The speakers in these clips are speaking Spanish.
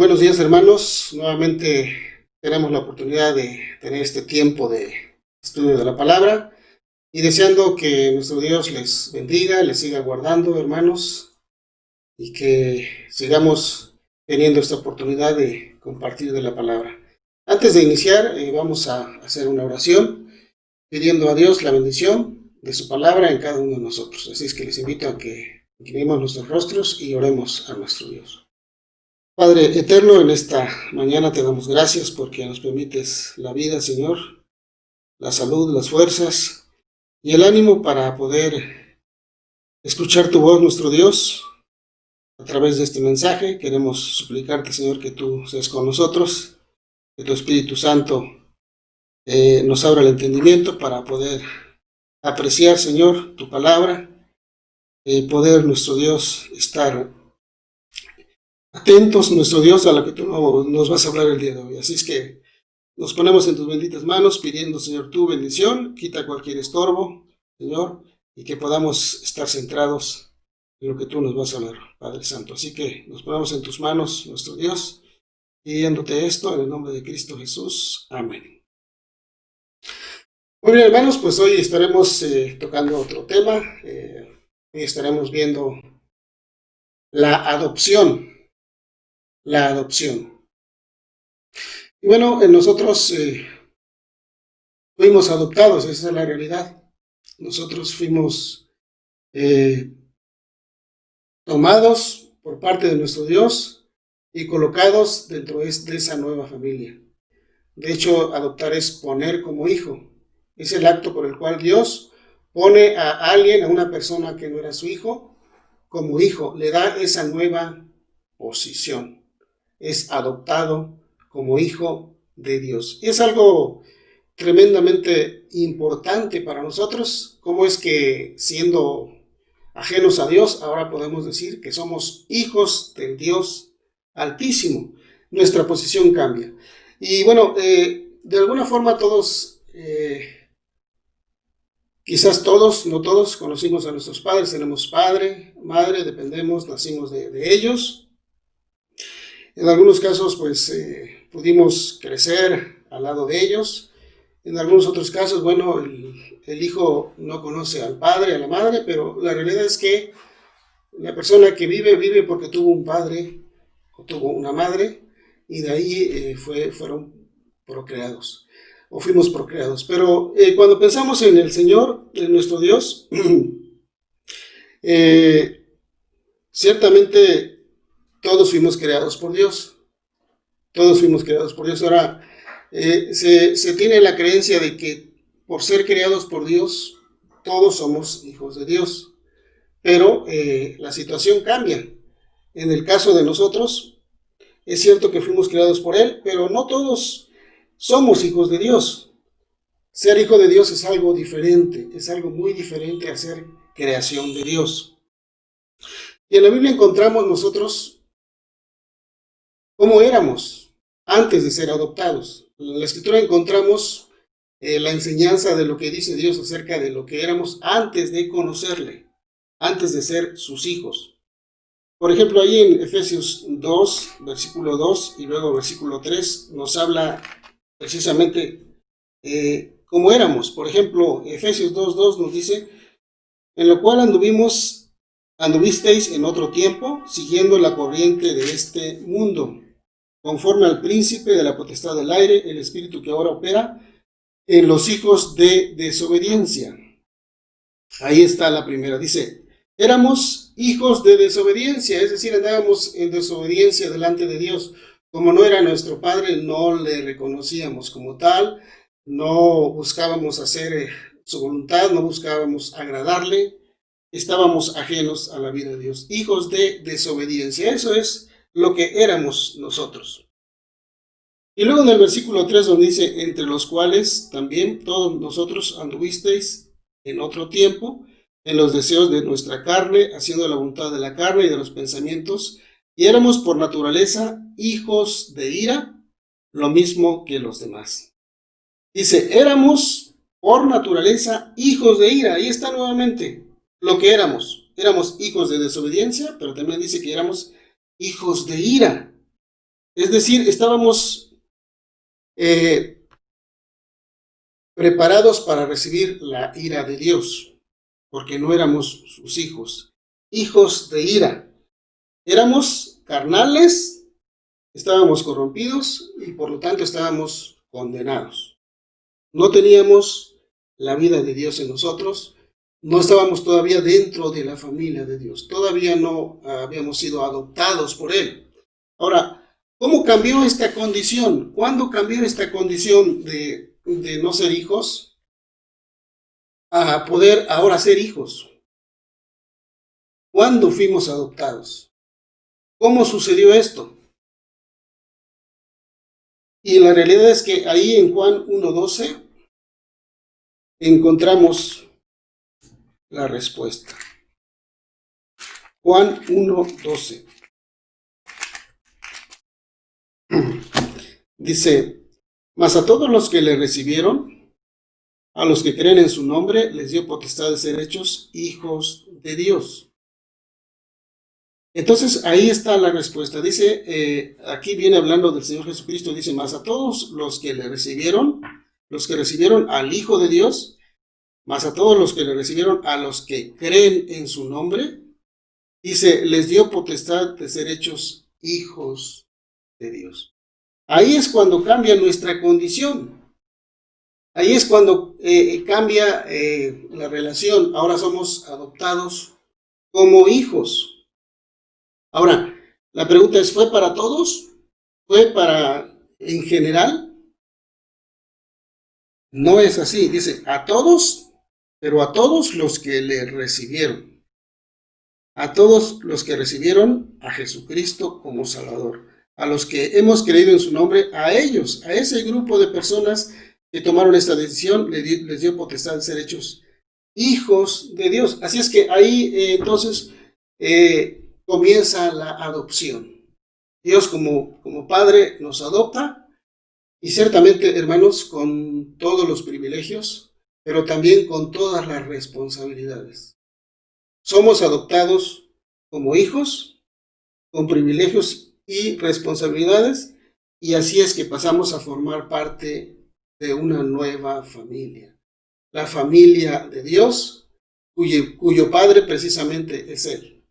Buenos días, hermanos. Nuevamente tenemos la oportunidad de tener este tiempo de estudio de la palabra y deseando que nuestro Dios les bendiga, les siga guardando, hermanos, y que sigamos teniendo esta oportunidad de compartir de la palabra. Antes de iniciar, vamos a hacer una oración pidiendo a Dios la bendición de su palabra en cada uno de nosotros. Así es que les invito a que inclinemos nuestros rostros y oremos a nuestro Dios. Padre eterno, en esta mañana te damos gracias porque nos permites la vida, Señor, la salud, las fuerzas y el ánimo para poder escuchar tu voz, nuestro Dios, a través de este mensaje. Queremos suplicarte, Señor, que tú seas con nosotros, que tu Espíritu Santo nos abra el entendimiento para poder apreciar, Señor, tu palabra, y poder, nuestro Dios, estar atentos, nuestro Dios, a lo que tú nos vas a hablar el día de hoy. Así es que nos ponemos en tus benditas manos, pidiendo, Señor, tu bendición. Quita cualquier estorbo, Señor, y que podamos estar centrados en lo que tú nos vas a hablar, Padre Santo. Así que nos ponemos en tus manos, nuestro Dios, pidiéndote esto en el nombre de Cristo Jesús. Amén. Muy bien, hermanos, pues hoy estaremos tocando otro tema. Hoy estaremos viendo la adopción. La adopción. Y bueno, nosotros fuimos adoptados, esa es la realidad. Nosotros fuimos tomados por parte de nuestro Dios y colocados dentro de esa nueva familia. De hecho, adoptar es poner como hijo. Es el acto por el cual Dios pone a alguien, a una persona que no era su hijo, como hijo. Le da esa nueva posición. Es adoptado como hijo de Dios. Y es algo tremendamente importante para nosotros. Cómo es que, siendo ajenos a Dios, ahora podemos decir que somos hijos del Dios Altísimo. Nuestra posición cambia. Y bueno, de alguna forma todos, quizás todos, no todos, conocimos a nuestros padres. Tenemos padre, madre, dependemos, nacimos de ellos. En algunos casos, pues, pudimos crecer al lado de ellos. En algunos otros casos, bueno, el hijo no conoce al padre, a la madre, pero la realidad es que la persona que vive porque tuvo un padre o tuvo una madre, y de ahí fueron procreados, o fuimos procreados. Pero cuando pensamos en el Señor, en nuestro Dios, ciertamente todos fuimos creados por Dios. Todos fuimos creados por Dios. Ahora, se tiene la creencia de que por ser creados por Dios, todos somos hijos de Dios. Pero la situación cambia. En el caso de nosotros, es cierto que fuimos creados por Él, pero no todos somos hijos de Dios. Ser hijo de Dios es algo diferente, es algo muy diferente a ser creación de Dios. Y en la Biblia encontramos nosotros cómo éramos antes de ser adoptados. En la Escritura encontramos la enseñanza de lo que dice Dios acerca de lo que éramos antes de conocerle, antes de ser sus hijos. Por ejemplo, ahí en Efesios 2, versículo 2 y luego versículo 3, nos habla precisamente cómo éramos. Por ejemplo, Efesios 2:2 nos dice: en lo cual anduvisteis en otro tiempo, siguiendo la corriente de este mundo, conforme al príncipe de la potestad del aire, el espíritu que ahora opera en los hijos de desobediencia. Ahí está la primera. Dice, éramos hijos de desobediencia, es decir, andábamos en desobediencia delante de Dios. Como no era nuestro Padre, no le reconocíamos como tal, no buscábamos hacer su voluntad, no buscábamos agradarle, estábamos ajenos a la vida de Dios, hijos de desobediencia. Eso es lo que éramos nosotros. Y luego en el versículo 3, donde dice, entre los cuales también todos nosotros anduvisteis en otro tiempo, en los deseos de nuestra carne, haciendo la voluntad de la carne y de los pensamientos, y éramos por naturaleza hijos de ira, lo mismo que los demás. Dice, éramos por naturaleza hijos de ira. Ahí está nuevamente lo que éramos. Éramos hijos de desobediencia, pero también dice que éramos hijos de ira. Es decir, estábamos preparados para recibir la ira de Dios, porque no éramos sus hijos, hijos de ira. Éramos carnales, estábamos corrompidos y por lo tanto estábamos condenados. No teníamos la vida de Dios en nosotros, no estábamos todavía dentro de la familia de Dios, todavía no habíamos sido adoptados por Él. Ahora, ¿cómo cambió esta condición? ¿Cuándo cambió esta condición de no ser hijos a poder ahora ser hijos? ¿Cuándo fuimos adoptados? ¿Cómo sucedió esto? Y la realidad es que ahí en Juan 1:12 encontramos la respuesta. Juan 1:12 dice: mas a todos los que le recibieron, a los que creen en su nombre, les dio potestad de ser hechos hijos de Dios. Entonces ahí está la respuesta. Dice, aquí viene hablando del Señor Jesucristo, dice: mas a todos los que le recibieron, los que recibieron al Hijo de Dios, mas a todos los que le recibieron, a los que creen en su nombre, dice, les dio potestad de ser hechos hijos de Dios. Ahí es cuando cambia nuestra condición. Ahí es cuando cambia la relación. Ahora somos adoptados como hijos. Ahora, la pregunta es, ¿fue para todos? ¿Fue para en general? No es así. Dice, a todos, pero a todos los que le recibieron. A todos los que recibieron a Jesucristo como Salvador. A los que hemos creído en su nombre, a ellos, a ese grupo de personas que tomaron esta decisión, les dio potestad de ser hechos hijos de Dios. Así es que ahí entonces comienza la adopción. Dios como Padre nos adopta, y ciertamente, hermanos, con todos los privilegios, pero también con todas las responsabilidades. Somos adoptados como hijos, con privilegios y responsabilidades, y así es que pasamos a formar parte de una nueva familia. La familia de Dios, cuyo Padre precisamente es Él.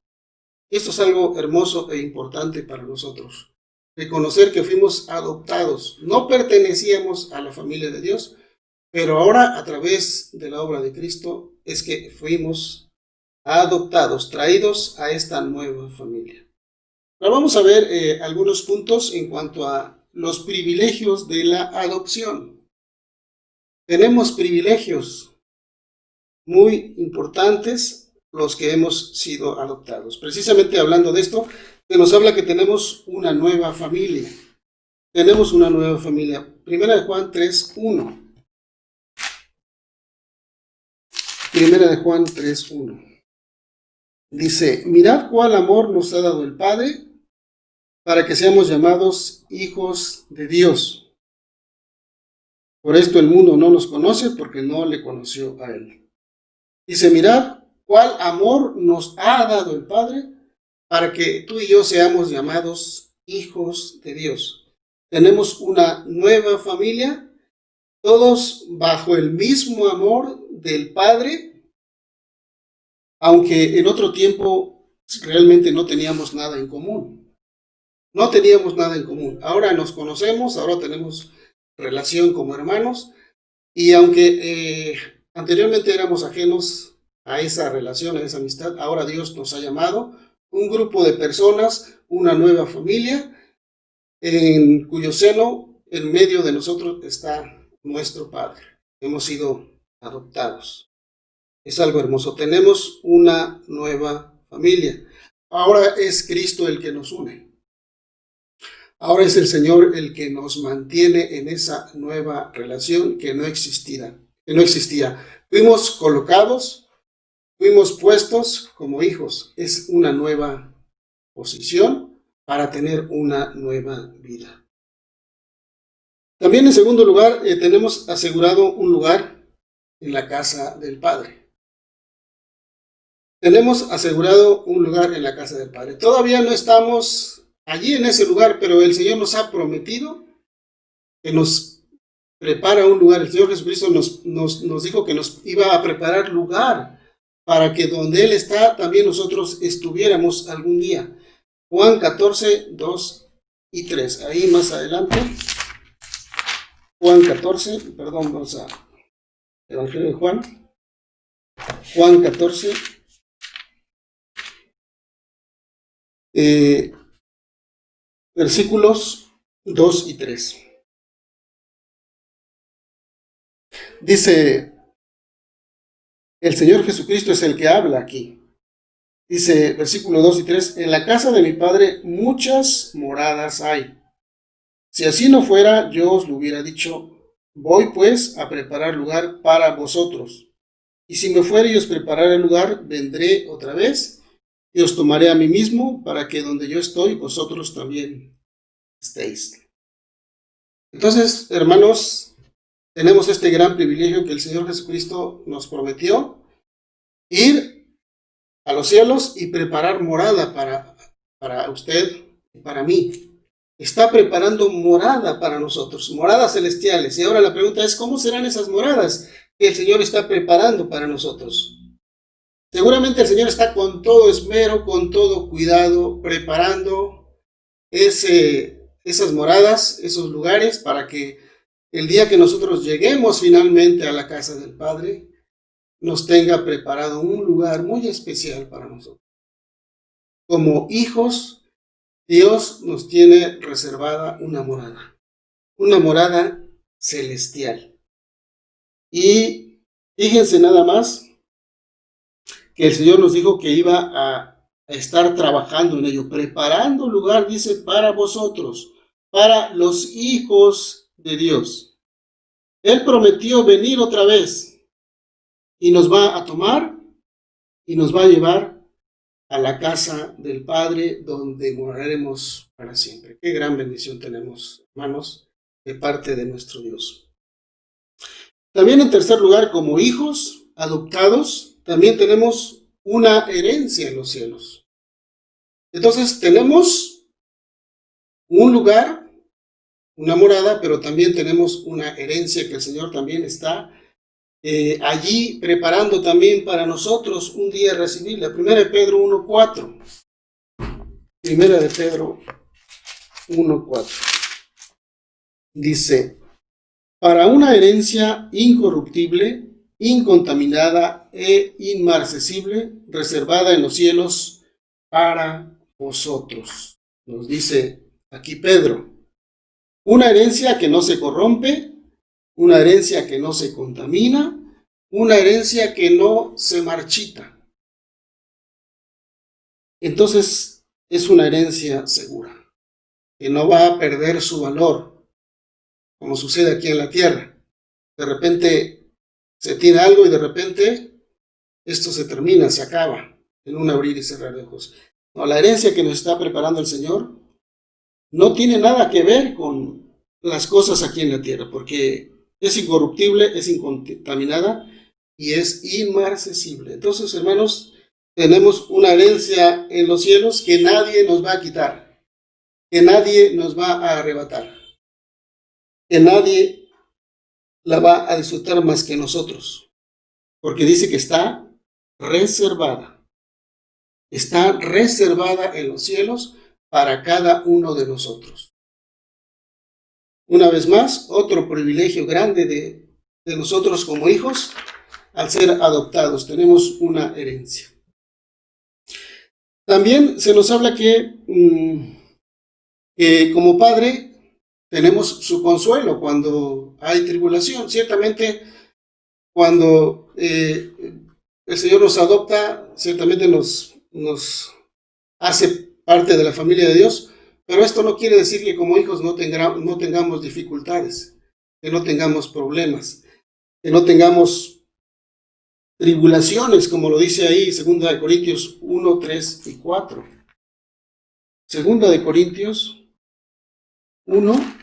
Esto es algo hermoso e importante para nosotros. Reconocer que fuimos adoptados. No pertenecíamos a la familia de Dios, pero ahora a través de la obra de Cristo es que fuimos adoptados, traídos a esta nueva familia. Ahora vamos a ver algunos puntos en cuanto a los privilegios de la adopción. Tenemos privilegios muy importantes los que hemos sido adoptados. Precisamente hablando de esto, se nos habla que tenemos una nueva familia. Tenemos una nueva familia. Primera de Juan 3:1. Primera de Juan 3:1. Dice, mirad cuál amor nos ha dado el Padre para que seamos llamados hijos de Dios. Por esto el mundo no nos conoce porque no le conoció a Él. Dice, mirad cuál amor nos ha dado el Padre para que tú y yo seamos llamados hijos de Dios. Tenemos una nueva familia, todos bajo el mismo amor del Padre, aunque en otro tiempo realmente no teníamos nada en común. No teníamos nada en común. Ahora nos conocemos, ahora tenemos relación como hermanos, y aunque anteriormente éramos ajenos a esa relación, a esa amistad, ahora Dios nos ha llamado un grupo de personas, una nueva familia, en cuyo seno, en medio de nosotros, está nuestro Padre. Hemos sido adoptados. Es algo hermoso. Tenemos una nueva familia. Ahora es Cristo el que nos une. Ahora es el Señor el que nos mantiene en esa nueva relación que no existía. Fuimos colocados, fuimos puestos como hijos. Es una nueva posición para tener una nueva vida. También en segundo lugar, tenemos asegurado un lugar en la casa del Padre. Tenemos asegurado un lugar en la casa del Padre. Todavía no estamos allí en ese lugar, pero el Señor nos ha prometido que nos prepara un lugar. El Señor Jesucristo nos dijo que nos iba a preparar lugar para que donde Él está, también nosotros estuviéramos algún día. Juan 14, 2 y 3. Ahí más adelante. Juan 14, perdón, vamos a Evangelio de Juan. Juan 14. Versículos 2 y 3. Dice, el Señor Jesucristo es el que habla aquí. Dice, versículo 2 y 3, en la casa de mi Padre muchas moradas hay. Si así no fuera, yo os lo hubiera dicho, voy pues a preparar lugar para vosotros. Y si me fuere y os prepararé el lugar, vendré otra vez y os tomaré a mí mismo, para que donde yo estoy, vosotros también estéis. Entonces, hermanos, tenemos este gran privilegio que el Señor Jesucristo nos prometió, ir a los cielos y preparar morada para usted y para mí. Está preparando morada para nosotros, moradas celestiales. Y ahora la pregunta es, ¿cómo serán esas moradas que el Señor está preparando para nosotros? Seguramente el Señor está con todo esmero, con todo cuidado, preparando esas moradas, esos lugares, para que el día que nosotros lleguemos finalmente a la casa del Padre, nos tenga preparado un lugar muy especial para nosotros. Como hijos, Dios nos tiene reservada una morada celestial. Y fíjense nada más que el Señor nos dijo que iba a estar trabajando en ello, preparando lugar, dice, para vosotros, para los hijos de Dios. Él prometió venir otra vez y nos va a tomar y nos va a llevar a la casa del Padre, donde moraremos para siempre. Qué gran bendición tenemos, hermanos, de parte de nuestro Dios. También en tercer lugar, como hijos adoptados, también tenemos una herencia en los cielos. Entonces tenemos un lugar, una morada, pero también tenemos una herencia que el Señor también está allí preparando también para nosotros un día recibirla. Primera de Pedro 1:4. Primera de Pedro 1:4. Dice, para una herencia incorruptible, incontaminada e inmarcesible, reservada en los cielos para vosotros. Nos dice aquí Pedro, una herencia que no se corrompe, una herencia que no se contamina, una herencia que no se marchita. Entonces es una herencia segura, que no va a perder su valor, como sucede aquí en la tierra. De repente se tiene algo y de repente esto se termina, se acaba en un abrir y cerrar de ojos. No, la herencia que nos está preparando el Señor no tiene nada que ver con las cosas aquí en la tierra, porque es incorruptible, es incontaminada y es inmarcesible. Entonces, hermanos, tenemos una herencia en los cielos que nadie nos va a quitar, que nadie nos va a arrebatar, que nadie la va a disfrutar más que nosotros, porque dice que está reservada en los cielos para cada uno de nosotros. Una vez más, otro privilegio grande de nosotros como hijos, al ser adoptados, tenemos una herencia. También se nos habla que como padre tenemos su consuelo cuando hay tribulación. Ciertamente, cuando el Señor nos adopta, ciertamente nos hace parte de la familia de Dios. Pero esto no quiere decir que como hijos no tengamos dificultades, que no tengamos problemas, que no tengamos tribulaciones, como lo dice ahí 2 Corintios 1, 3 y 4. 2 Corintios 1,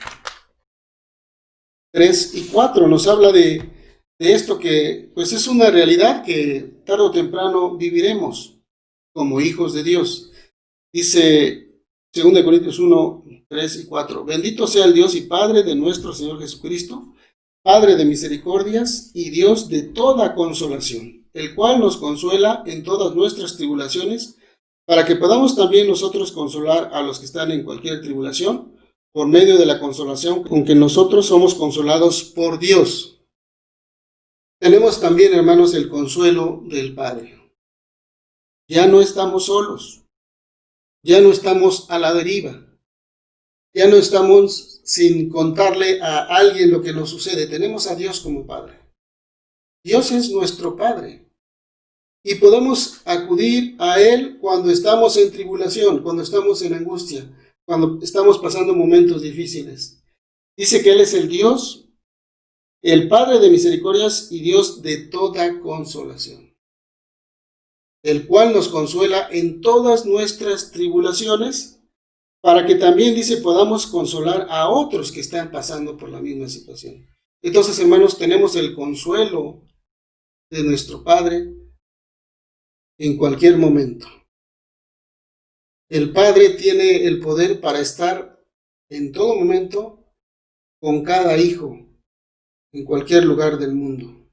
3 y 4 nos habla de esto que pues es una realidad que tarde o temprano viviremos como hijos de Dios. Dice 2 Corintios 1, 3 y 4. Bendito sea el Dios y Padre de nuestro Señor Jesucristo, Padre de misericordias y Dios de toda consolación, el cual nos consuela en todas nuestras tribulaciones, para que podamos también nosotros consolar a los que están en cualquier tribulación, por medio de la consolación con que nosotros somos consolados por Dios. Tenemos también, hermanos, el consuelo del Padre. Ya no estamos solos, ya no estamos a la deriva, ya no estamos sin contarle a alguien lo que nos sucede. Tenemos a Dios como Padre. Dios es nuestro Padre y podemos acudir a Él cuando estamos en tribulación, cuando estamos en angustia, cuando estamos pasando momentos difíciles. Dice que Él es el Dios, el Padre de misericordias y Dios de toda consolación, el cual nos consuela en todas nuestras tribulaciones, para que también, dice, podamos consolar a otros que están pasando por la misma situación. Entonces, hermanos, tenemos el consuelo de nuestro Padre en cualquier momento. El Padre tiene el poder para estar en todo momento con cada hijo en cualquier lugar del mundo.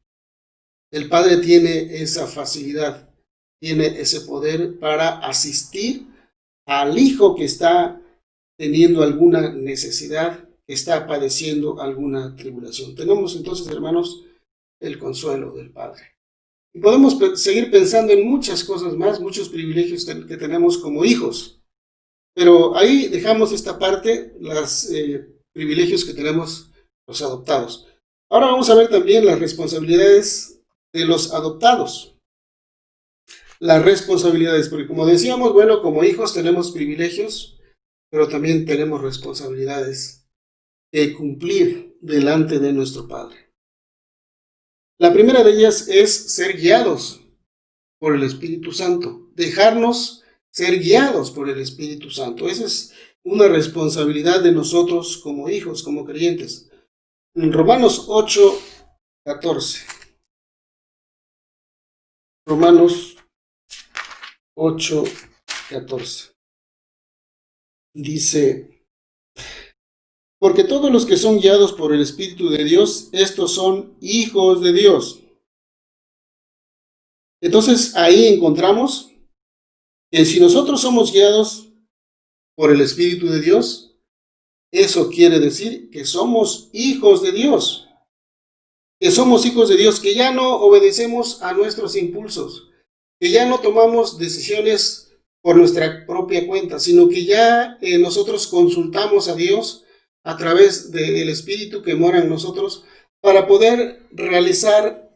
El Padre tiene esa facilidad, tiene ese poder para asistir al hijo que está teniendo alguna necesidad, que está padeciendo alguna tribulación. Tenemos entonces, hermanos, el consuelo del Padre. Y podemos seguir pensando en muchas cosas más, muchos privilegios que tenemos como hijos. Pero ahí dejamos esta parte, los privilegios que tenemos los adoptados. Ahora vamos a ver también las responsabilidades de los adoptados. Las responsabilidades, porque como decíamos, bueno, como hijos tenemos privilegios, pero también tenemos responsabilidades que cumplir delante de nuestro Padre. La primera de ellas es ser guiados por el Espíritu Santo, dejarnos ser guiados por el Espíritu Santo. Esa es una responsabilidad de nosotros como hijos, como creyentes. En Romanos 8, 14. Romanos 8, 14. Dice: porque todos los que son guiados por el Espíritu de Dios, estos son hijos de Dios. Entonces ahí encontramos que si nosotros somos guiados por el Espíritu de Dios, eso quiere decir que somos hijos de Dios. Que somos hijos de Dios, que ya no obedecemos a nuestros impulsos, que ya no tomamos decisiones por nuestra propia cuenta, sino que ya nosotros consultamos a Dios a través del Espíritu que mora en nosotros para poder realizar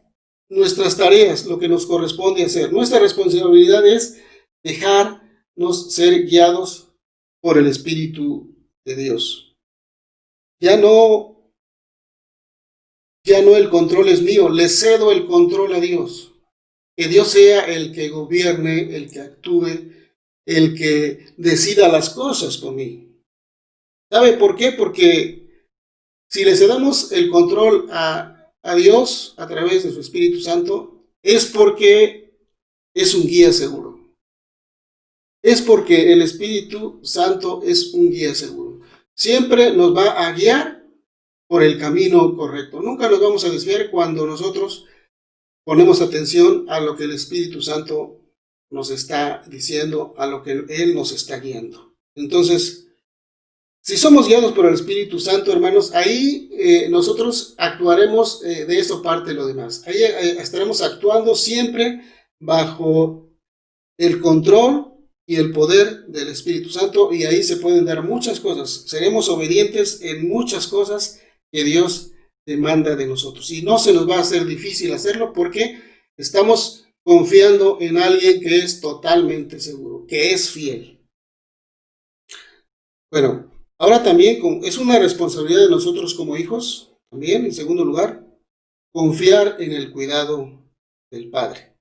nuestras tareas, lo que nos corresponde hacer. Nuestra responsabilidad es dejarnos ser guiados por el Espíritu de Dios. Ya no el control es mío, le cedo el control a Dios. Que Dios sea el que gobierne, el que actúe, el que decida las cosas conmigo. ¿Sabe por qué? Porque si le cedamos el control a Dios a través de su Espíritu Santo, es porque es un guía seguro. Es porque el Espíritu Santo es un guía seguro. Siempre nos va a guiar por el camino correcto. Nunca nos vamos a desviar cuando nosotros ponemos atención a lo que el Espíritu Santo nos está diciendo, a lo que Él nos está guiando. Entonces, si somos guiados por el Espíritu Santo, hermanos, ahí nosotros actuaremos, de eso parte lo demás. Ahí estaremos actuando siempre bajo el control y el poder del Espíritu Santo, y ahí se pueden dar muchas cosas. Seremos obedientes en muchas cosas que Dios demanda de nosotros. Y no se nos va a hacer difícil hacerlo porque estamos confiando en alguien que es totalmente seguro, que es fiel. Bueno, ahora también es una responsabilidad de nosotros como hijos, también, en segundo lugar, confiar en el cuidado del Padre.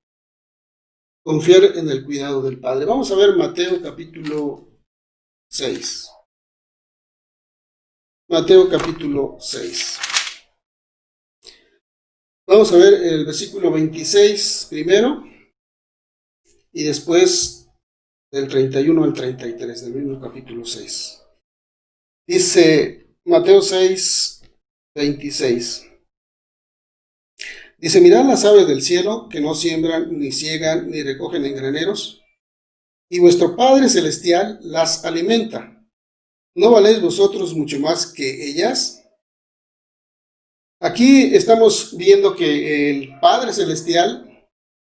Confiar en el cuidado del Padre. Vamos a ver Mateo capítulo 6. Mateo capítulo 6. Vamos a ver el versículo 26 primero y después del 31 al 33, del mismo capítulo 6. Dice Mateo 6, 26. Dice, mirad las aves del cielo, que no siembran, ni ciegan, ni recogen en graneros, y vuestro Padre Celestial las alimenta. ¿No valéis vosotros mucho más que ellas? Aquí estamos viendo que el Padre Celestial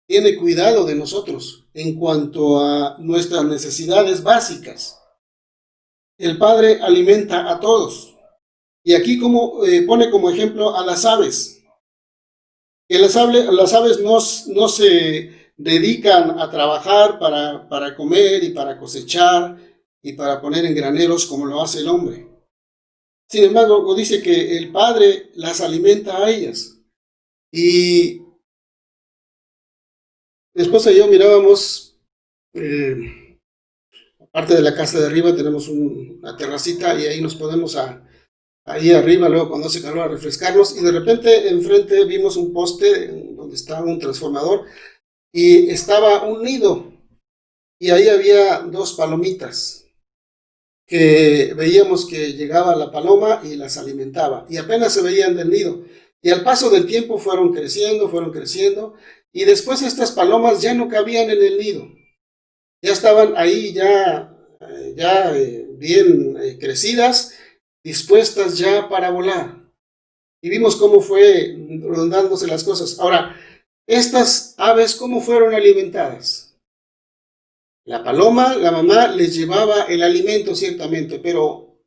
tiene cuidado de nosotros en cuanto a nuestras necesidades básicas. El Padre alimenta a todos. Y aquí pone como ejemplo a las aves. Que las aves no se dedican a trabajar para comer y para cosechar y para poner en graneros como lo hace el hombre. Sin embargo, dice que el Padre las alimenta a ellas. Y mi esposa y yo mirábamos, aparte de la casa de arriba, tenemos una terracita y ahí nos podemos ahí arriba, luego cuando hace calor, a refrescarnos. Y de repente enfrente vimos un poste donde estaba un transformador y estaba un nido. Y ahí había 2 palomitas que veíamos que llegaba la paloma y las alimentaba. Y apenas se veían del nido. Y al paso del tiempo fueron creciendo. Y después estas palomas ya no cabían en el nido. Ya estaban ahí bien crecidas, dispuestas ya para volar. Y vimos cómo fue rondándose las cosas. Ahora, estas aves, ¿cómo fueron alimentadas? La paloma, la mamá, les llevaba el alimento ciertamente, pero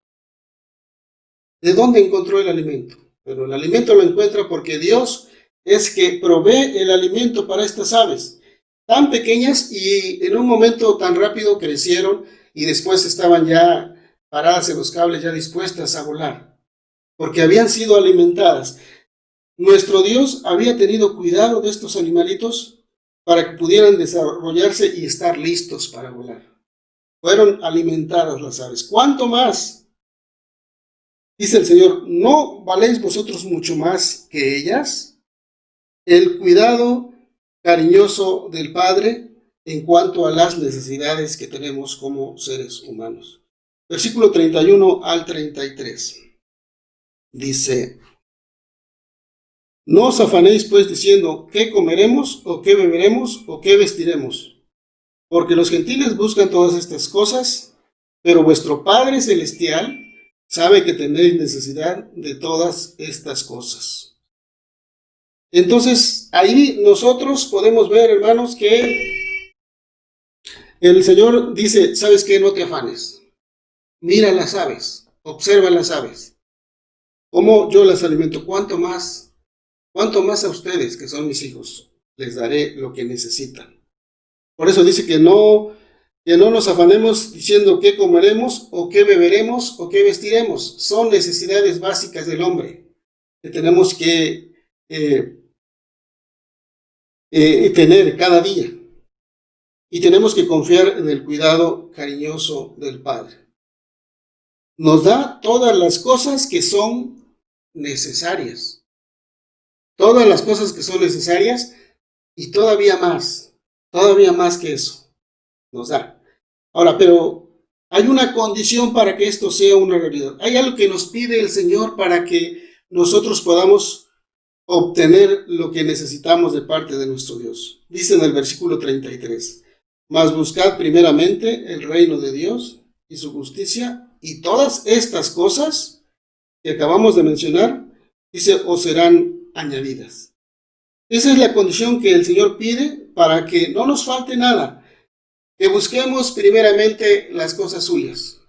¿de dónde encontró el alimento? Pero el alimento lo encuentra porque Dios es que provee el alimento para estas aves, tan pequeñas y en un momento tan rápido crecieron y después estaban ya paradas en los cables, ya dispuestas a volar, porque habían sido alimentadas. Nuestro Dios había tenido cuidado de estos animalitos para que pudieran desarrollarse y estar listos para volar. Fueron alimentadas las aves. ¿Cuánto más? Dice el Señor, ¿no valéis vosotros mucho más que ellas? El cuidado cariñoso del Padre en cuanto a las necesidades que tenemos como seres humanos. Versículo 31 al 33. Dice, no os afanéis pues diciendo, ¿qué comeremos, o qué beberemos, o qué vestiremos? Porque los gentiles buscan todas estas cosas, pero vuestro Padre Celestial sabe que tenéis necesidad de todas estas cosas. Entonces, ahí nosotros podemos ver, hermanos, que el Señor dice, ¿sabes qué? No te afanes. Mira las aves, observa las aves. ¿Cómo yo las alimento? ¿Cuánto más a ustedes, que son mis hijos, les daré lo que necesitan? Por eso dice que no nos afanemos diciendo qué comeremos, o qué beberemos, o qué vestiremos. Son necesidades básicas del hombre que tenemos que tener cada día. Y tenemos que confiar en el cuidado cariñoso del Padre. Nos da todas las cosas que son necesarias. Todas las cosas que son necesarias y todavía más que eso nos da. Ahora, pero hay una condición para que esto sea una realidad. Hay algo que nos pide el Señor para que nosotros podamos obtener lo que necesitamos de parte de nuestro Dios. Dice en el versículo 33, mas buscad primeramente el reino de Dios y su justicia, y todas estas cosas que acabamos de mencionar, dice, os serán añadidas. Esa es la condición que el Señor pide para que no nos falte nada, que busquemos primeramente las cosas suyas,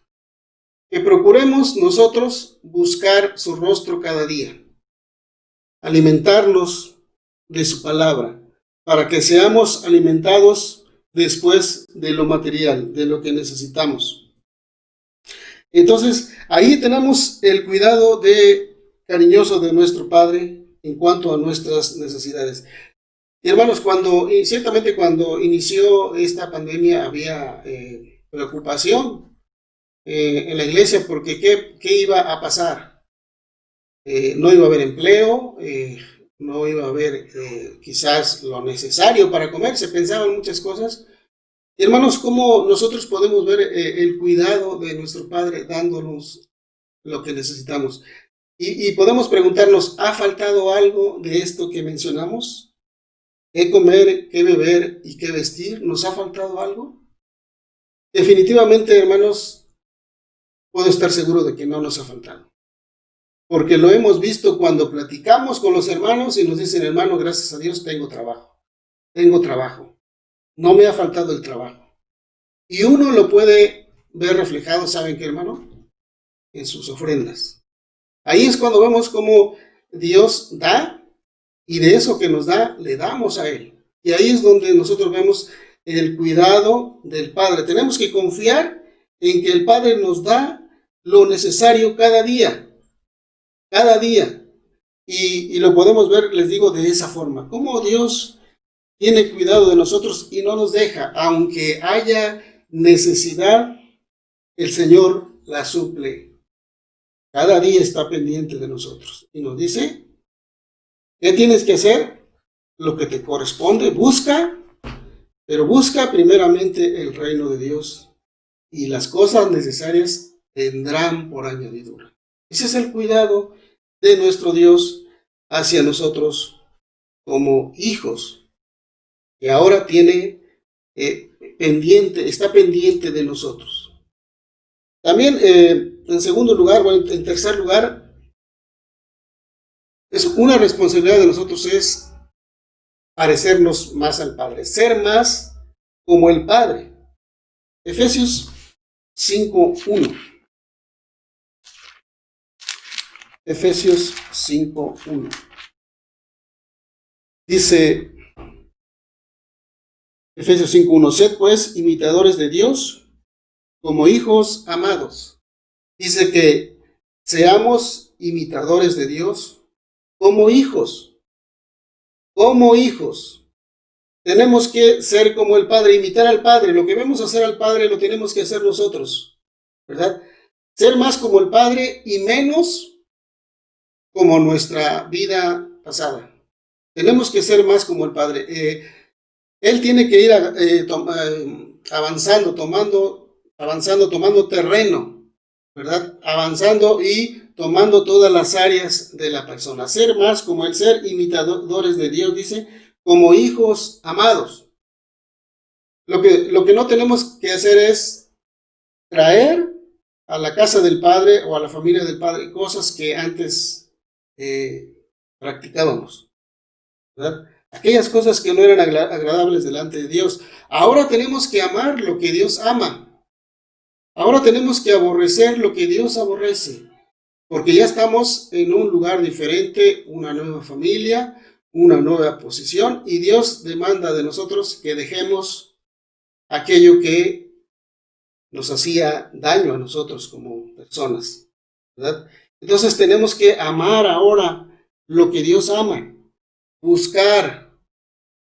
que procuremos nosotros buscar su rostro cada día, alimentarnos de su palabra, para que seamos alimentados después de lo material, de lo que necesitamos. Entonces, ahí tenemos el cuidado cariñoso de nuestro Padre en cuanto a nuestras necesidades. Y hermanos, ciertamente cuando inició esta pandemia había preocupación en la iglesia porque ¿qué iba a pasar? No iba a haber empleo, no iba a haber quizás lo necesario para comer, se pensaban muchas cosas. Hermanos, ¿cómo nosotros podemos ver el cuidado de nuestro Padre dándonos lo que necesitamos? Y podemos preguntarnos, ¿ha faltado algo de esto que mencionamos? ¿Qué comer, qué beber y qué vestir? ¿Nos ha faltado algo? Definitivamente, hermanos, puedo estar seguro de que no nos ha faltado. Porque lo hemos visto cuando platicamos con los hermanos y nos dicen, hermano, gracias a Dios tengo trabajo. Tengo trabajo. No me ha faltado el trabajo. Y uno lo puede ver reflejado, ¿saben qué, hermano? En sus ofrendas. Ahí es cuando vemos cómo Dios da, y de eso que nos da, le damos a Él. Y ahí es donde nosotros vemos el cuidado del Padre. Tenemos que confiar en que el Padre nos da lo necesario cada día. Cada día. Y lo podemos ver, les digo, de esa forma. Cómo Dios tiene cuidado de nosotros y no nos deja, aunque haya necesidad, el Señor la suple. Cada día está pendiente de nosotros. Y nos dice, ¿qué tienes que hacer? Lo que te corresponde. Busca, pero busca primeramente el reino de Dios. Y las cosas necesarias vendrán por añadidura. Ese es el cuidado de nuestro Dios hacia nosotros como hijos, que ahora tiene está pendiente de nosotros. También, en segundo lugar, en tercer lugar, es una responsabilidad de nosotros es parecernos más al Padre, ser más como el Padre. Efesios 5:1. Efesios 5:1. Dice Efesios 5:1, sed pues imitadores de Dios como hijos amados. Dice que seamos imitadores de Dios como hijos. Como hijos. Tenemos que ser como el Padre, imitar al Padre. Lo que vemos hacer al Padre lo tenemos que hacer nosotros, ¿verdad? Ser más como el Padre y menos como nuestra vida pasada. Tenemos que ser más como el Padre. Él tiene que ir avanzando, tomando terreno, ¿verdad? Avanzando y tomando todas las áreas de la persona. Ser más como el ser imitadores de Dios, dice, como hijos amados. Lo que no tenemos que hacer es traer a la casa del Padre o a la familia del Padre cosas que antes practicábamos, ¿verdad? Aquellas cosas que no eran agradables delante de Dios. Ahora tenemos que amar lo que Dios ama. Ahora tenemos que aborrecer lo que Dios aborrece. Porque ya estamos en un lugar diferente, una nueva familia, una nueva posición. Y Dios demanda de nosotros que dejemos aquello que nos hacía daño a nosotros como personas, ¿verdad? Entonces tenemos que amar ahora lo que Dios ama, buscar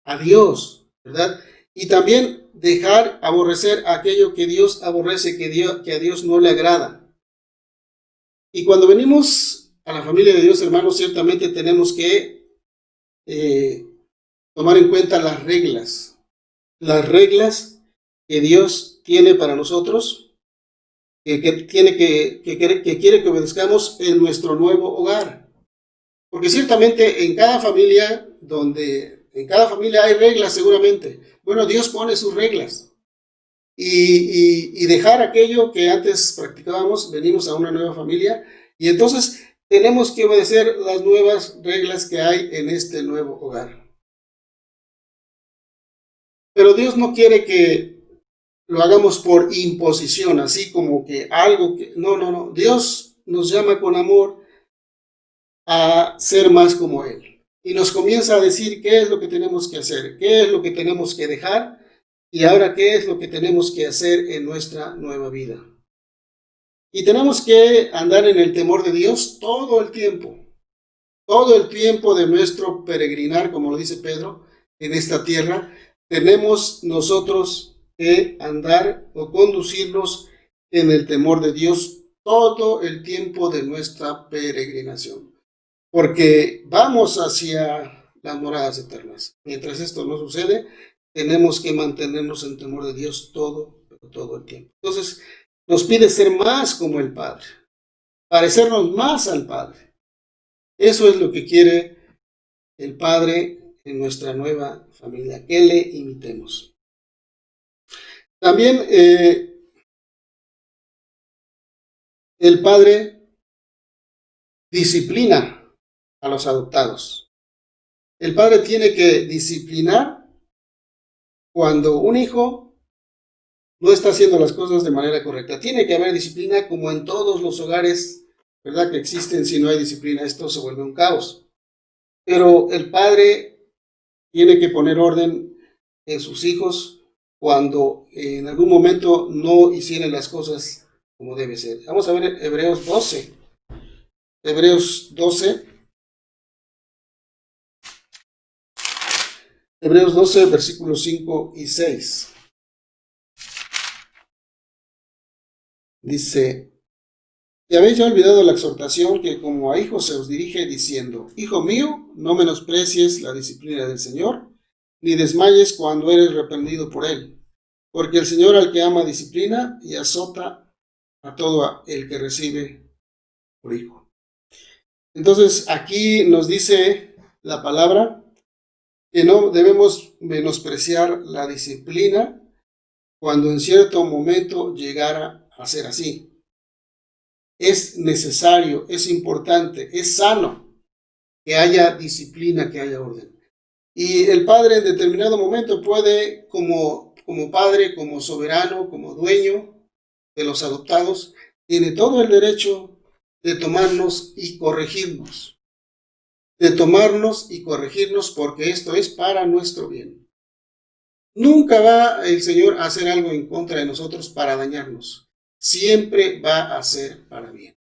a Dios, ¿verdad? Y también dejar aborrecer aquello que Dios aborrece, que a Dios no le agrada. Y cuando venimos a la familia de Dios, hermanos, ciertamente tenemos que tomar en cuenta las reglas que Dios tiene para nosotros, que quiere que obedezcamos en nuestro nuevo hogar. Porque ciertamente en cada familia hay reglas seguramente. Bueno, Dios pone sus reglas. Y dejar aquello que antes practicábamos, venimos a una nueva familia y entonces tenemos que obedecer las nuevas reglas que hay en este nuevo hogar. Pero Dios no quiere que lo hagamos por imposición, así como que algo que... No. Dios nos llama con amor a ser más como Él. Y nos comienza a decir qué es lo que tenemos que hacer, qué es lo que tenemos que dejar y ahora qué es lo que tenemos que hacer en nuestra nueva vida. Y tenemos que andar en el temor de Dios todo el tiempo de nuestro peregrinar, como lo dice Pedro, en esta tierra. Tenemos nosotros que andar o conducirnos en el temor de Dios todo el tiempo de nuestra peregrinación, porque vamos hacia las moradas eternas. Mientras esto no sucede, tenemos que mantenernos en temor de Dios todo el tiempo. Entonces, nos pide ser más como el Padre, parecernos más al Padre. Eso es lo que quiere el Padre en nuestra nueva familia, que le imitemos. También el Padre disciplina a los adoptados. El Padre tiene que disciplinar cuando un hijo no está haciendo las cosas de manera correcta. Tiene que haber disciplina, como en todos los hogares, ¿verdad?, que existen. Si no hay disciplina, esto se vuelve un caos. Pero el Padre tiene que poner orden en sus hijos cuando en algún momento no hicieran las cosas como debe ser. Vamos a ver Hebreos 12. Hebreos 12. Hebreos 12, versículos 5 y 6. Dice: y habéis ya olvidado la exhortación que como a hijos se os dirige, diciendo: Hijo mío, no menosprecies la disciplina del Señor, ni desmayes cuando eres reprendido por él. Porque el Señor al que ama disciplina y azota a todo el que recibe por hijo. Entonces aquí nos dice la palabra que no debemos menospreciar la disciplina cuando en cierto momento llegara a ser así. Es necesario, es importante, es sano que haya disciplina, que haya orden. Y el Padre en determinado momento puede, como Padre, como soberano, como dueño de los adoptados, tiene todo el derecho de tomarnos y corregirnos. De tomarnos y corregirnos, porque esto es para nuestro bien. Nunca va el Señor a hacer algo en contra de nosotros para dañarnos. Siempre va a ser para bien.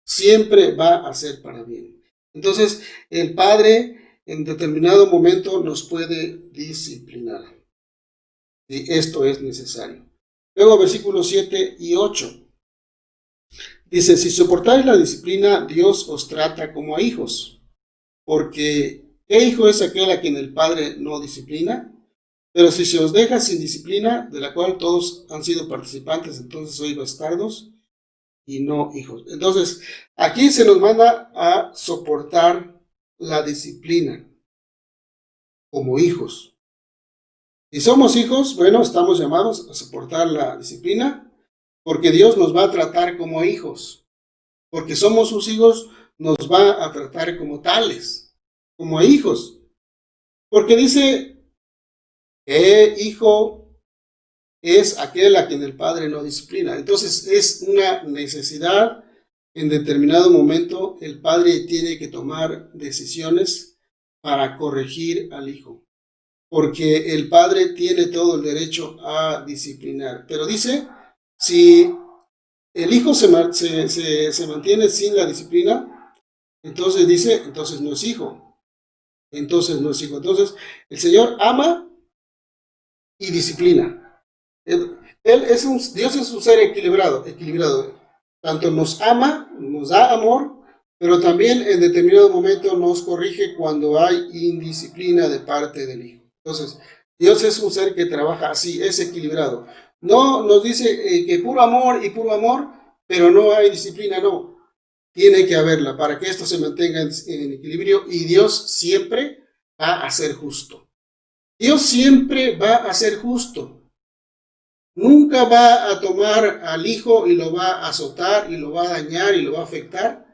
Siempre va a ser para bien. Entonces, el Padre en determinado momento nos puede disciplinar. Y esto es necesario. Luego, versículos 7 y 8. Dice: si soportáis la disciplina, Dios os trata como a hijos. Porque, ¿qué hijo es aquel a quien el Padre no disciplina? Pero si se os deja sin disciplina, de la cual todos han sido participantes, entonces sois bastardos y no hijos. Entonces, aquí se nos manda a soportar la disciplina como hijos. Si somos hijos, bueno, estamos llamados a soportar la disciplina porque Dios nos va a tratar como hijos. Porque somos sus hijos, nos va a tratar como tales, como hijos. Porque dice: ¿qué hijo es aquel a quien el Padre no disciplina? Entonces es una necesidad. En determinado momento el Padre tiene que tomar decisiones para corregir al hijo, porque el Padre tiene todo el derecho a disciplinar. Pero dice, si el hijo se mantiene sin la disciplina, entonces dice, entonces no es hijo. Entonces no es hijo. Entonces el Señor ama y disciplina. Dios es un ser equilibrado. Tanto nos ama, nos da amor, pero también en determinado momento nos corrige cuando hay indisciplina de parte del Hijo. Entonces, Dios es un ser que trabaja así, es equilibrado. No nos dice que puro amor, pero no hay disciplina, no. Tiene que haberla para que esto se mantenga en equilibrio, y Dios siempre va a ser justo. Dios siempre va a ser justo. Nunca va a tomar al hijo y lo va a azotar y lo va a dañar y lo va a afectar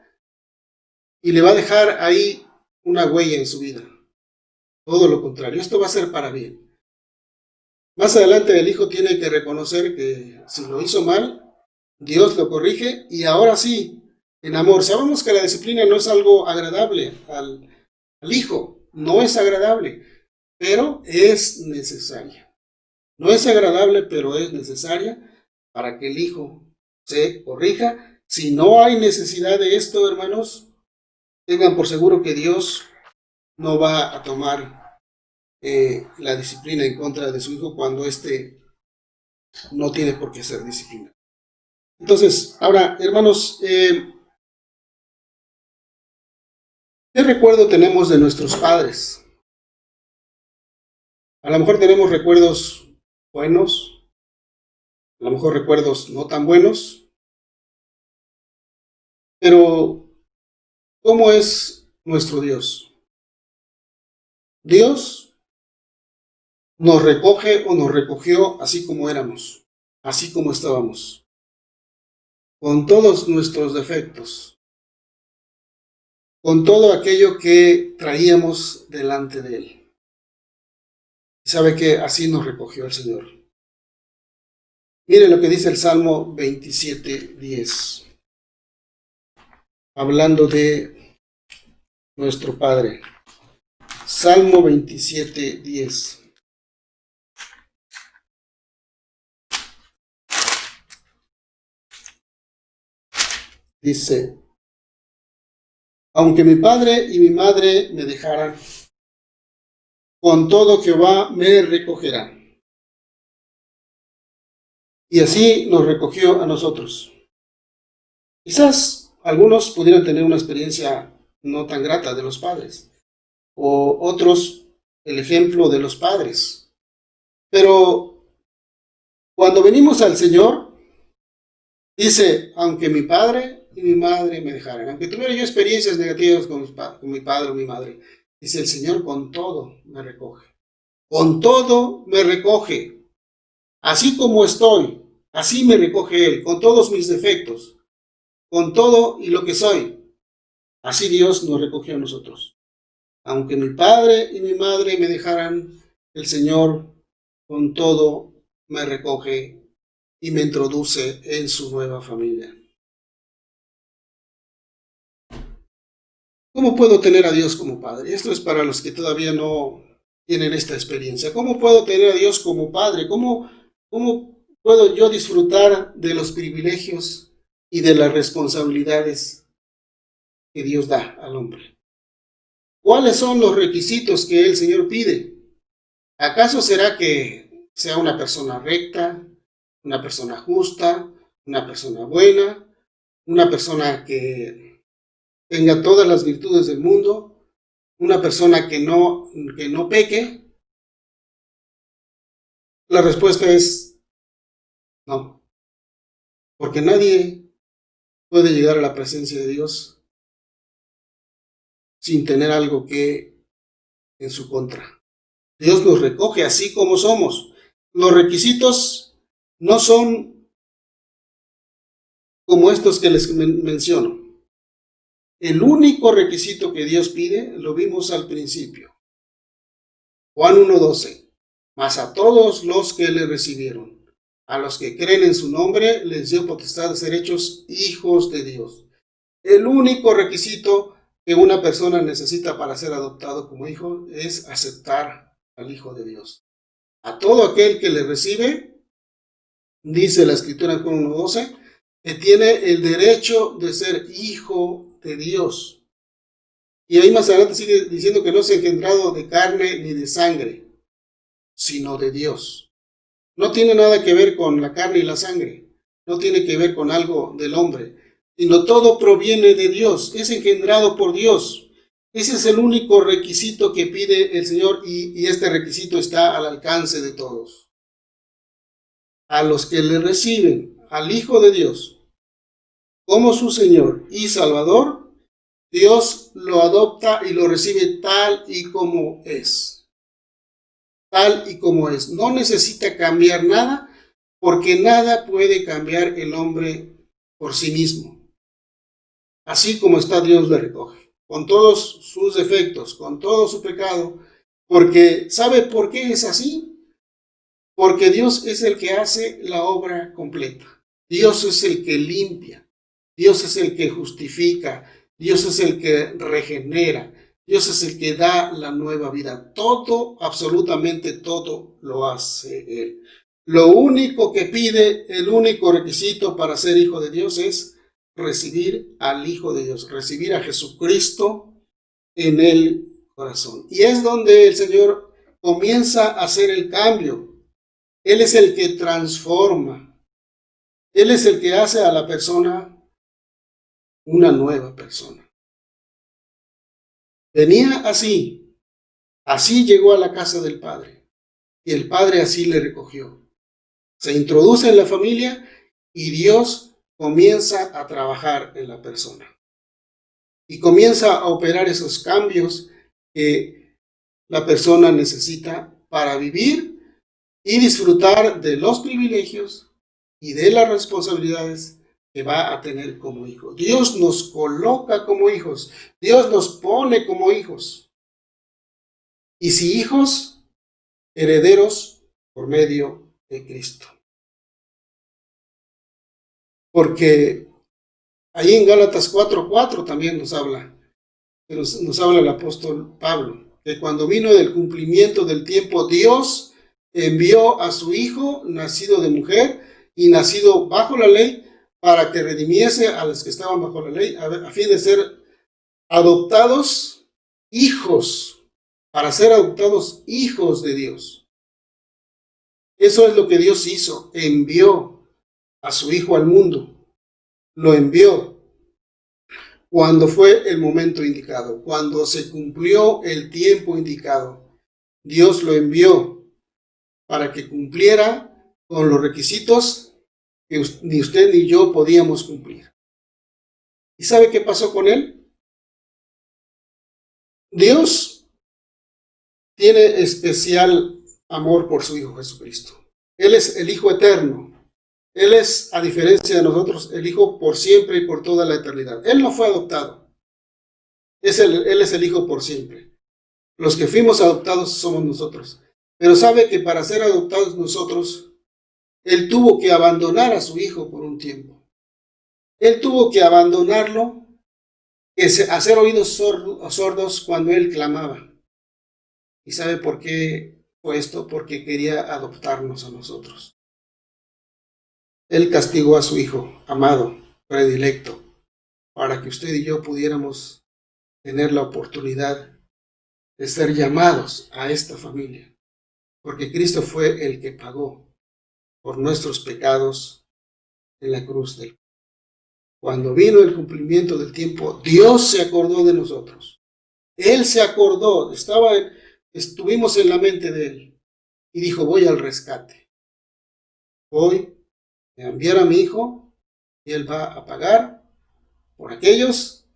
y le va a dejar ahí una huella en su vida. Todo lo contrario, esto va a ser para bien. Más adelante el hijo tiene que reconocer que si lo hizo mal, Dios lo corrige, y ahora sí, en amor. Sabemos que la disciplina no es algo agradable al hijo, no es agradable, pero es necesaria. No es agradable, pero es necesaria para que el hijo se corrija. Si no hay necesidad de esto, hermanos, tengan por seguro que Dios no va a tomar la disciplina en contra de su hijo cuando éste no tiene por qué ser disciplinado. Entonces, ahora, hermanos, ¿qué recuerdo tenemos de nuestros padres? A lo mejor tenemos recuerdos buenos, a lo mejor recuerdos no tan buenos, pero ¿cómo es nuestro Dios? Dios nos recoge o nos recogió así como éramos, así como estábamos, con todos nuestros defectos, con todo aquello que traíamos delante de Él. Y sabe que así nos recogió el Señor. Mire lo que dice el Salmo 27:10, hablando de nuestro Padre. Salmo 27:10. Dice: aunque mi padre y mi madre me dejaran, con todo Jehová me recogerá. Y así nos recogió a nosotros. Quizás algunos pudieran tener una experiencia no tan grata de los padres, o otros el ejemplo de los padres. Pero cuando venimos al Señor, dice, aunque mi padre y mi madre me dejaran, aunque tuviera yo experiencias negativas con mi padre o mi madre, dice el Señor, con todo me recoge. Con todo me recoge. Así como estoy, así me recoge Él, con todos mis defectos, con todo y lo que soy. Así Dios nos recogió a nosotros. Aunque mi padre y mi madre me dejaran, el Señor con todo me recoge y me introduce en su nueva familia. ¿Cómo puedo tener a Dios como Padre? Esto es para los que todavía no tienen esta experiencia. ¿Cómo puedo tener a Dios como Padre? ¿Cómo puedo yo disfrutar de los privilegios y de las responsabilidades que Dios da al hombre? ¿Cuáles son los requisitos que el Señor pide? ¿Acaso será que sea una persona recta, una persona justa, una persona buena, una persona que tenga todas las virtudes del mundo, una persona que no peque? La respuesta es no, porque nadie puede llegar a la presencia de Dios sin tener algo que en su contra. Dios nos recoge así como somos. Los requisitos no son como estos que les menciono. El único requisito que Dios pide lo vimos al principio. Juan 1:12. Mas a todos los que le recibieron, a los que creen en su nombre, les dio potestad de ser hechos hijos de Dios. El único requisito que una persona necesita para ser adoptado como hijo es aceptar al Hijo de Dios. A todo aquel que le recibe, dice la Escritura en Juan 1:12, que tiene el derecho de ser hijo de Dios. Y ahí más adelante sigue diciendo que no se ha engendrado de carne ni de sangre, sino de Dios. No tiene nada que ver con la carne y la sangre, no tiene que ver con algo del hombre, sino todo proviene de Dios, es engendrado por Dios. Ese es el único requisito que pide el Señor y este requisito está al alcance de todos. A los que le reciben al Hijo de Dios como su Señor y Salvador, Dios lo adopta y lo recibe tal y como es. Tal y como es. No necesita cambiar nada, porque nada puede cambiar el hombre por sí mismo. Así como está, Dios le recoge, con todos sus defectos, con todo su pecado, porque ¿sabe por qué es así? Porque Dios es el que hace la obra completa. Dios es el que limpia, Dios es el que justifica, Dios es el que regenera, Dios es el que da la nueva vida. Todo, absolutamente todo, lo hace Él. Lo único que pide, el único requisito para ser hijo de Dios es recibir al Hijo de Dios, recibir a Jesucristo en el corazón. Y es donde el Señor comienza a hacer el cambio. Él es el que transforma. Él es el que hace a la persona una nueva persona. Venía así llegó a la casa del Padre. y el Padre así le recogió. Se introduce en la familia y Dios comienza a trabajar en la persona. Y comienza a operar esos cambios que la persona necesita para vivir y disfrutar de los privilegios y de las responsabilidades que va a tener como hijo. Dios nos coloca como hijos. Dios nos pone como hijos. Y si hijos, herederos por medio de Cristo. Porque ahí en Gálatas 4:4 también nos habla el apóstol Pablo, que cuando vino el cumplimiento del tiempo, Dios envió a su Hijo, nacido de mujer y nacido bajo la ley, para que redimiese a los que estaban bajo la ley, a fin de ser adoptados hijos, para ser adoptados hijos de Dios. Eso es lo que Dios hizo, envió a su Hijo al mundo, lo envió cuando fue el momento indicado, cuando se cumplió el tiempo indicado. Dios lo envió para que cumpliera con los requisitos que ni usted ni yo podíamos cumplir. ¿Y sabe qué pasó con él? Dios tiene especial amor por su Hijo Jesucristo. Él es el Hijo eterno. Él es, a diferencia de nosotros, el Hijo por siempre y por toda la eternidad. Él no fue adoptado. Él es el Hijo por siempre. Los que fuimos adoptados somos nosotros. Pero sabe que para ser adoptados nosotros, Él tuvo que abandonar a su Hijo por un tiempo. Él tuvo que abandonarlo, hacer oídos sordos cuando Él clamaba. ¿Y sabe por qué fue esto? Porque quería adoptarnos a nosotros. Él castigó a su Hijo, amado, predilecto, para que usted y yo pudiéramos tener la oportunidad de ser llamados a esta familia. Porque Cristo fue el que pagó por nuestros pecados en la cruz del. Cuando vino el cumplimiento del tiempo, Dios se acordó de nosotros. Él se acordó, estuvimos en la mente de Él y dijo, voy al rescate. Voy a enviar a mi Hijo y Él va a pagar por aquellos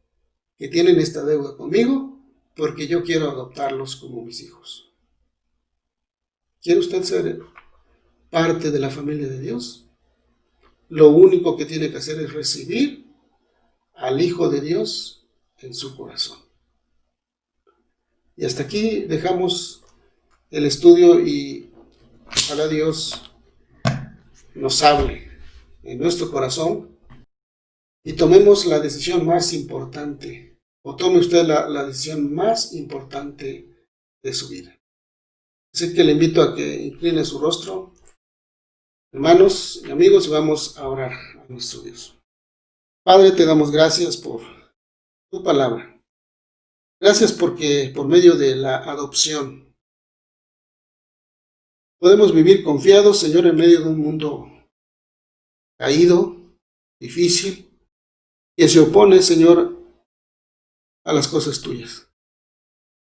que tienen esta deuda conmigo, porque yo quiero adoptarlos como mis hijos. ¿Quiere usted ser parte de la familia de Dios? Lo único que tiene que hacer es recibir al Hijo de Dios en su corazón. Y hasta aquí dejamos el estudio y ojalá Dios nos hable en nuestro corazón y tomemos la decisión más importante, o tome usted la decisión más importante de su vida. Así que le invito a que incline su rostro, hermanos y amigos, y vamos a orar a nuestro Dios. Padre, te damos gracias por tu palabra. Gracias porque por medio de la adopción podemos vivir confiados, Señor, en medio de un mundo caído, difícil, que se opone, Señor, a las cosas tuyas.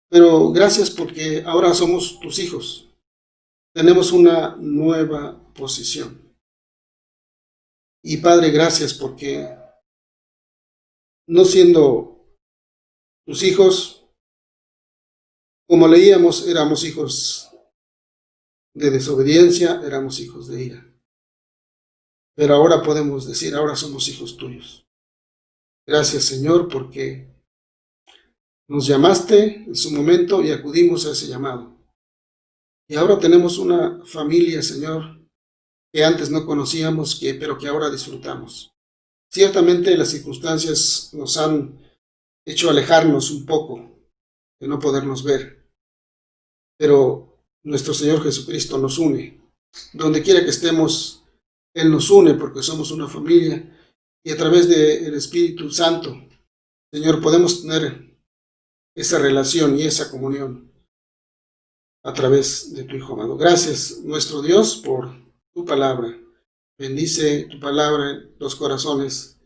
Pero gracias porque ahora somos tus hijos. Tenemos una nueva posición. Y Padre, gracias porque no siendo tus hijos, como leíamos, éramos hijos de desobediencia, éramos hijos de ira. Pero ahora podemos decir, ahora somos hijos tuyos. Gracias, Señor, porque nos llamaste en su momento y acudimos a ese llamado. Y ahora tenemos una familia, Señor, que antes no conocíamos, pero que ahora disfrutamos. Ciertamente las circunstancias nos han hecho alejarnos un poco, de no podernos ver. Pero nuestro Señor Jesucristo nos une. Donde quiera que estemos, Él nos une porque somos una familia. Y a través del Espíritu Santo, Señor, podemos tener esa relación y esa comunión a través de tu Hijo amado. Gracias, nuestro Dios, por tu palabra. Bendice tu palabra en los corazones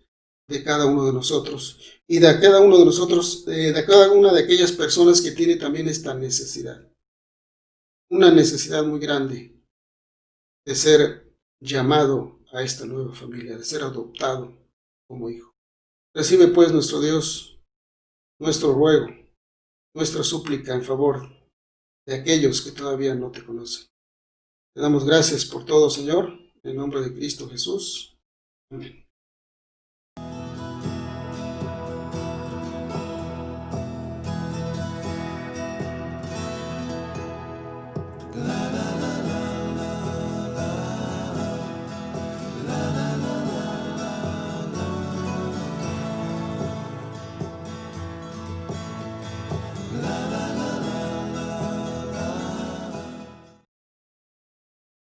de cada uno de nosotros y de cada uno de nosotros, de cada una de aquellas personas que tiene también esta necesidad. una necesidad muy grande de ser llamado a esta nueva familia, de ser adoptado como hijo. Recibe pues, nuestro Dios, nuestro ruego, nuestra súplica en favor de aquellos que todavía no te conocen. Te damos gracias por todo, Señor, en el nombre de Cristo Jesús. Amén.